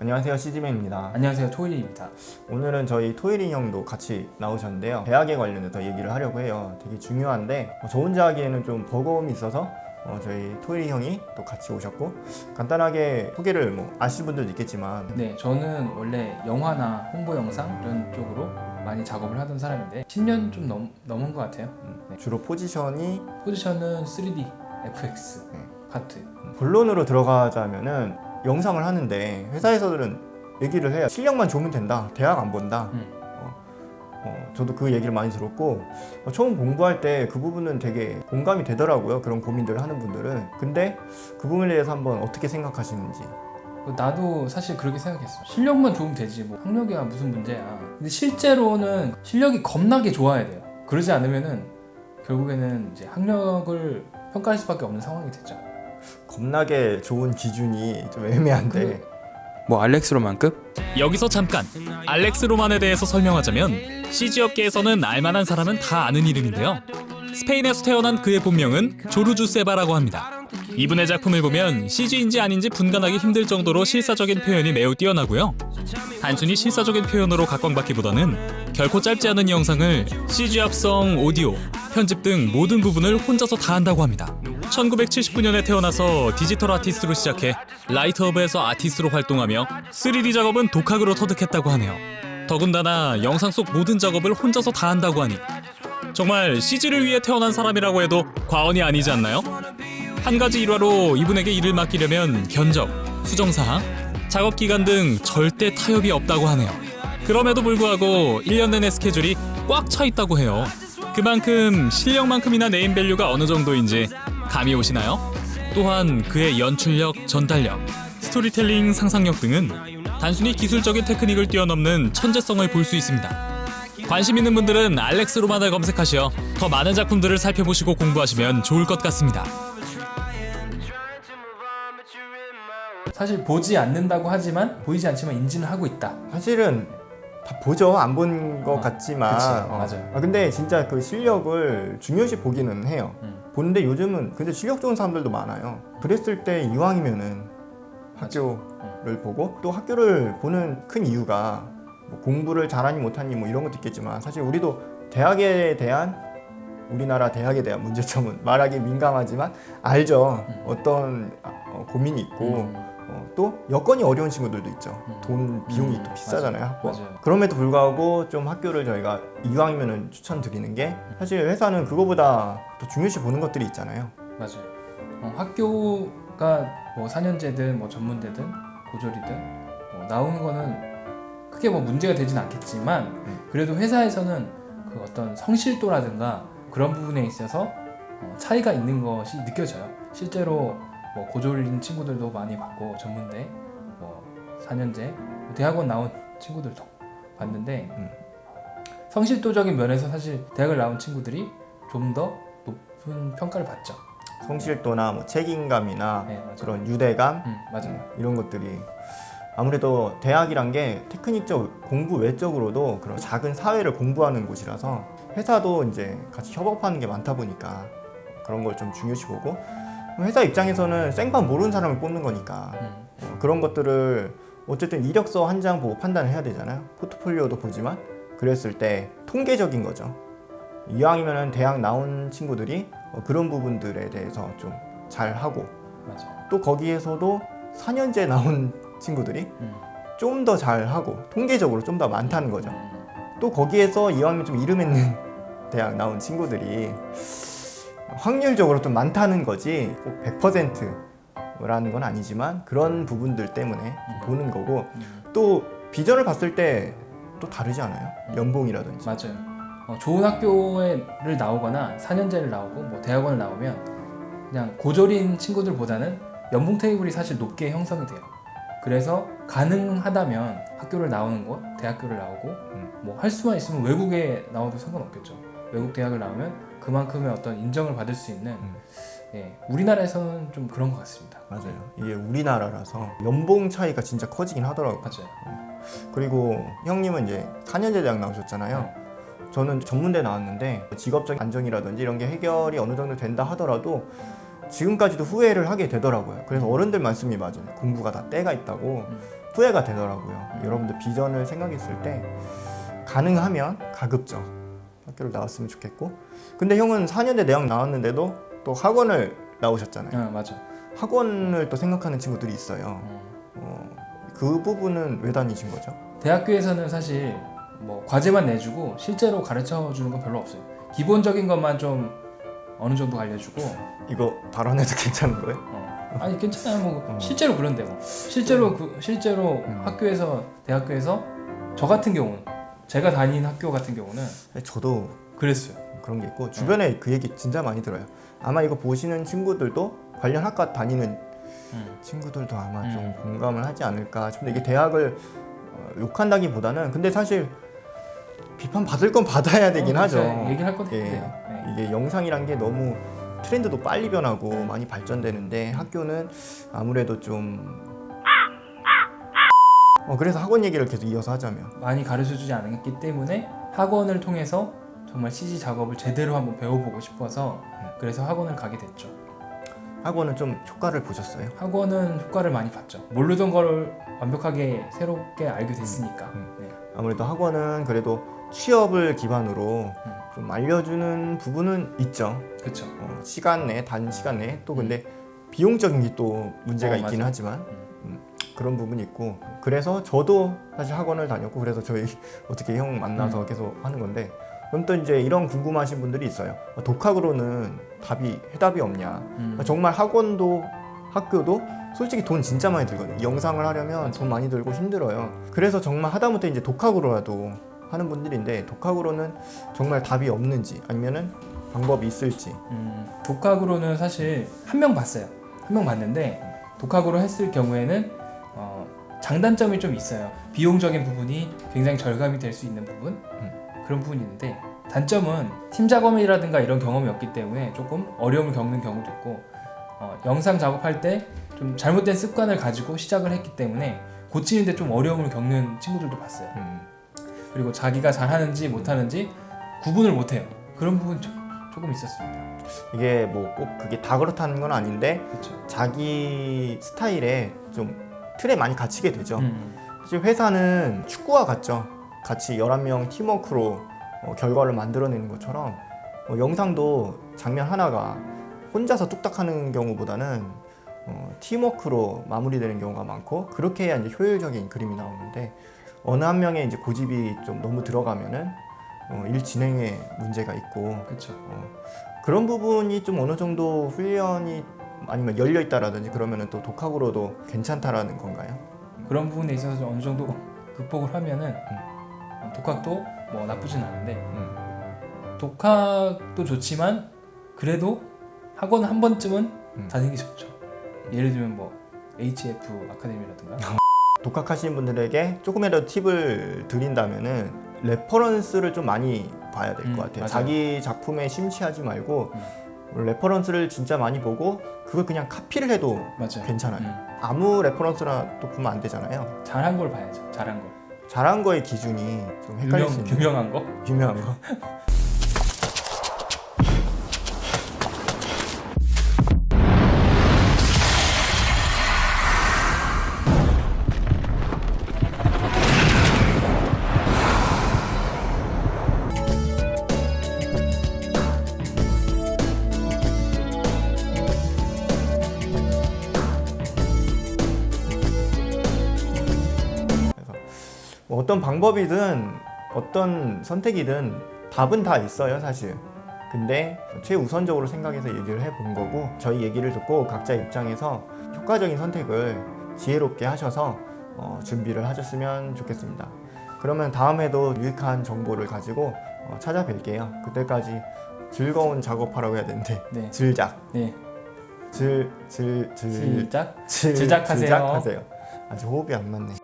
안녕하세요, CG맨입니다. 안녕하세요, 토일입니다. 오늘은 저희 토일이 형도 같이 나오셨는데요. 대학에 관련해서 얘기를 하려고 해요. 되게 중요한데 저 혼자 하기에는 좀 버거움이 있어서 저희 토일이 형이 또 같이 오셨고, 간단하게 소개를 아시는 분들도 있겠지만, 네, 저는 원래 영화나 홍보 영상 이런 쪽으로 많이 작업을 하던 사람인데 10년 좀 넘은 것 같아요. 네. 주로 포지션이 포지션은 3D, FX, 파트. 본론으로 들어가자면은 영상을 하는데 회사에서들은 얘기를 해요. 실력만 좋으면 된다. 대학 안 본다. 저도 그 얘기를 많이 들었고, 처음 공부할 때 그 부분은 되게 공감이 되더라고요. 그런 고민들을 하는 분들은. 근데 그 부분에 대해서 한번 어떻게 생각하시는지. 나도 사실 그렇게 생각했어. 실력만 좋으면 되지, 뭐 학력이야 무슨 문제야. 근데 실제로는 실력이 겁나게 좋아야 돼요. 그러지 않으면은 결국에는 이제 학력을 평가할 수밖에 없는 상황이 되죠. 겁나게 좋은 기준이 좀 애매한데, 뭐 알렉스 로만급? 여기서 잠깐 알렉스 로만에 대해서 설명하자면 CG 업계에서는 알만한 사람은 다 아는 이름인데요. 스페인에서 태어난 그의 본명은 조르주 세바라고 합니다. 이분의 작품을 보면 CG인지 아닌지 분간하기 힘들 정도로 실사적인 표현이 매우 뛰어나고요. 단순히 실사적인 표현으로 각광받기보다는 결코 짧지 않은 영상을 CG 합성, 오디오, 편집 등 모든 부분을 혼자서 다 한다고 합니다. 1979년에 태어나서 디지털 아티스트로 시작해 라이트허브에서 아티스트로 활동하며 3D 작업은 독학으로 터득했다고 하네요. 더군다나 영상 속 모든 작업을 혼자서 다 한다고 하니 정말 CG를 위해 태어난 사람이라고 해도 과언이 아니지 않나요? 한 가지 일화로 이분에게 일을 맡기려면 견적, 수정사항, 작업 기간 등 절대 타협이 없다고 하네요. 그럼에도 불구하고 1년 내내 스케줄이 꽉 차 있다고 해요. 그만큼 실력만큼이나 네임밸류가 어느 정도인지 감이 오시나요? 또한 그의 연출력, 전달력, 스토리텔링, 상상력 등은 단순히 기술적인 테크닉을 뛰어넘는 천재성을 볼 수 있습니다. 관심 있는 분들은 알렉스 로만을 검색하시어 더 많은 작품들을 살펴보시고 공부하시면 좋을 것 같습니다. 사실 보지 않는다고 하지만 보이지 않지만 인지는 하고 있다. 사실은 다 보죠. 안 본 것 같지만. 그치, 맞아요. 근데 진짜 그 실력을 중요시 보기는 해요. 보는데 요즘은 근데 실력 좋은 사람들도 많아요. 그랬을 때 이왕이면은 학교를 보고, 또 학교를 보는 큰 이유가 뭐 공부를 잘하니 못하니 뭐 이런 것도 있겠지만, 사실 우리도 대학에 대한, 우리나라 대학에 대한 문제점은 말하기 민감하지만 알죠. 어떤 고민이 있고, 또 여건이 어려운 친구들도 있죠. 돈 비용이 또 비싸잖아요, 학교. 맞아요. 그럼에도 불구하고 좀 학교를 저희가 이왕이면은 추천드리는 게, 사실 회사는 그거보다 더 중요시 보는 것들이 있잖아요. 맞아요. 학교가 뭐 4년제든 뭐 전문대든 고졸이든 뭐 나오는 거는 크게 뭐 문제가 되진 않겠지만, 그래도 회사에서는 그 어떤 성실도라든가 그런 부분에 있어서 차이가 있는 것이 느껴져요. 실제로 뭐 고졸인 친구들도 많이 봤고, 전문대, 뭐 4년제, 대학원 나온 친구들도 봤는데, 성실도적인 면에서 사실 대학을 나온 친구들이 좀 더 높은 평가를 받죠. 성실도나 뭐 책임감이나 네, 맞아요. 그런 유대감, 맞아요. 이런 것들이 아무래도 대학이란 게 테크닉적 공부 외적으로도 그런 작은 사회를 공부하는 곳이라서, 회사도 이제 같이 협업하는 게 많다 보니까 그런 걸 좀 중요시 보고, 회사 입장에서는 생판 모르는 사람을 뽑는 거니까 그런 것들을 어쨌든 이력서 한 장 보고 판단을 해야 되잖아요. 포트폴리오도 보지만, 그랬을 때 통계적인 거죠. 이왕이면은 대학 나온 친구들이 그런 부분들에 대해서 좀 잘하고, 맞아요. 또 거기에서도 4년제 나온 친구들이 좀 더 잘하고 통계적으로 좀 더 많다는 거죠. 또 거기에서 이왕이면 좀 이름 있는 대학 나온 친구들이 확률적으로 좀 많다는 거지, 꼭 100%라는 건 아니지만 그런 부분들 때문에 보는 거고, 또 비전을 봤을 때 또 다르지 않아요? 연봉이라든지. 맞아요. 좋은 학교를 나오거나 4년제를 나오고 뭐 대학원을 나오면 그냥 고졸인 친구들보다는 연봉 테이블이 사실 높게 형성이 돼요. 그래서 가능하다면 학교를 나오는 곳, 대학교를 나오고 뭐 할 수만 있으면 외국에 나와도 상관없겠죠. 외국 대학을 나오면 그만큼의 어떤 인정을 받을 수 있는, 우리나라에서는 좀 그런 것 같습니다. 맞아요. 이게 우리나라라서 연봉 차이가 진짜 커지긴 하더라고요. 맞아요. 그리고 형님은 이제 4년제 대학 나오셨잖아요. 저는 전문대 나왔는데 직업적 안정이라든지 이런 게 해결이 어느 정도 된다 하더라도 지금까지도 후회를 하게 되더라고요. 그래서 어른들 말씀이 맞아요. 공부가 다 때가 있다고. 후회가 되더라고요. 여러분들 비전을 생각했을 때 가능하면 가급적 학교를 나왔으면 좋겠고, 근데 형은 4년대 대학 나왔는데도 또 학원을 나오셨잖아요. 맞아. 학원을 또 생각하는 친구들이 있어요. 그 부분은 왜 다니신 거죠? 대학교에서는 사실 뭐 과제만 내주고 실제로 가르쳐 주는 건 별로 없어요. 기본적인 것만 좀 어느 정도 알려주고. 이거 발언해도 괜찮은 거예요? 아니 괜찮아요. 뭐 실제로 그런데 뭐 실제로 학교에서 대학교에서 저 같은 경우는 제가 다닌 학교 같은 경우는 저도 그랬어요. 그런 게 있고 주변에 그 얘기 진짜 많이 들어요. 아마 이거 보시는 친구들도 관련 학과 다니는 친구들도 아마 좀 공감을 하지 않을까 싶은데, 이게 대학을 욕한다기보다는 근데 사실 비판 받을 건 받아야 되긴 하죠. 얘기를 할 건데. 예. 이게 영상이란 게 너무 트렌드도 빨리 변하고 많이 발전되는데 학교는 아무래도 좀 그래서 학원 얘기를 계속 이어서 하자면 많이 가르쳐주지 않았기 때문에 학원을 통해서 정말 CG 작업을 제대로 한번 배워보고 싶어서 그래서 학원을 가게 됐죠. 학원은 좀 효과를 보셨어요? 학원은 효과를 많이 봤죠. 모르던 걸 완벽하게 새롭게 알게 됐으니까. 네. 아무래도 학원은 그래도 취업을 기반으로 좀 알려주는 부분은 있죠. 그렇죠. 시간 내, 단시간 내에 또 근데 비용적인 게 또 문제가 있긴 맞아. 하지만 그런 부분이 있고, 그래서 저도 사실 학원을 다녔고, 그래서 저희 어떻게 형 만나서 계속 하는 건데, 그럼 또 이제 이런 궁금하신 분들이 있어요. 독학으로는 해답이 없냐? 정말 학원도 학교도 솔직히 돈 진짜 많이 들거든요. 영상을 하려면 돈 많이 들고 힘들어요. 그래서 정말 하다못해 이제 독학으로라도 하는 분들인데, 독학으로는 정말 답이 없는지 아니면은 방법이 있을지. 독학으로는 사실 한 명 봤어요. 한 명 봤는데 독학으로 했을 경우에는 장단점이 좀 있어요. 비용적인 부분이 굉장히 절감이 될 수 있는 부분, 그런 부분이 있는데, 단점은 팀 작업이라든가 이런 경험이 없기 때문에 조금 어려움을 겪는 경우도 있고, 영상 작업할 때 좀 잘못된 습관을 가지고 시작을 했기 때문에 고치는데 좀 어려움을 겪는 친구들도 봤어요. 그리고 자기가 잘하는지 못하는지 구분을 못해요. 그런 부분 조금 있었습니다. 이게 뭐 꼭 그게 다 그렇다는 건 아닌데, 그렇죠. 자기 스타일에 좀 틀에 많이 갇히게 되죠. 사실 회사는 축구와 같죠. 같이 11명 팀워크로 결과를 만들어내는 것처럼 영상도 장면 하나가 혼자서 뚝딱 하는 경우보다는 팀워크로 마무리되는 경우가 많고, 그렇게 해야 이제 효율적인 그림이 나오는데, 어느 한 명의 이제 고집이 좀 너무 들어가면은 일 진행에 문제가 있고, 그렇죠. 그런 부분이 좀 어느 정도 훈련이 아니면 열려 있다라든지 그러면은 또 독학으로도 괜찮다라는 건가요? 그런 부분에 있어서 어느 정도 극복을 하면은 독학도 뭐 나쁘진 않은데, 독학도 좋지만 그래도 학원 한 번쯤은 다니는 게 좋죠. 예를 들면 뭐 HF 아카데미라든가. 독학하시는 분들에게 조금이라도 팁을 드린다면은 레퍼런스를 좀 많이 봐야 될 것 같아요. 맞아요. 자기 작품에 심취하지 말고 레퍼런스를 진짜 많이 보고 그걸 그냥 카피를 해도 맞아요. 괜찮아요. 아무 레퍼런스나 또 보면 안 되잖아요. 잘한 걸 봐야죠. 잘한 걸. 잘한 거의 기준이 좀 헷갈릴 수 있는 유명한 거? 유명한 거. 어떤 방법이든 어떤 선택이든 답은 다 있어요, 사실. 근데 최우선적으로 생각해서 얘기를 해본 거고, 저희 얘기를 듣고 각자 입장에서 효과적인 선택을 지혜롭게 하셔서 준비를 하셨으면 좋겠습니다. 그러면 다음에도 유익한 정보를 가지고 찾아뵐게요. 그때까지 즐거운 작업하라고 해야 되는데 네. 즐작. 네. 즐작. 시작. 즐작하세요. 아직 호흡이 안 맞네.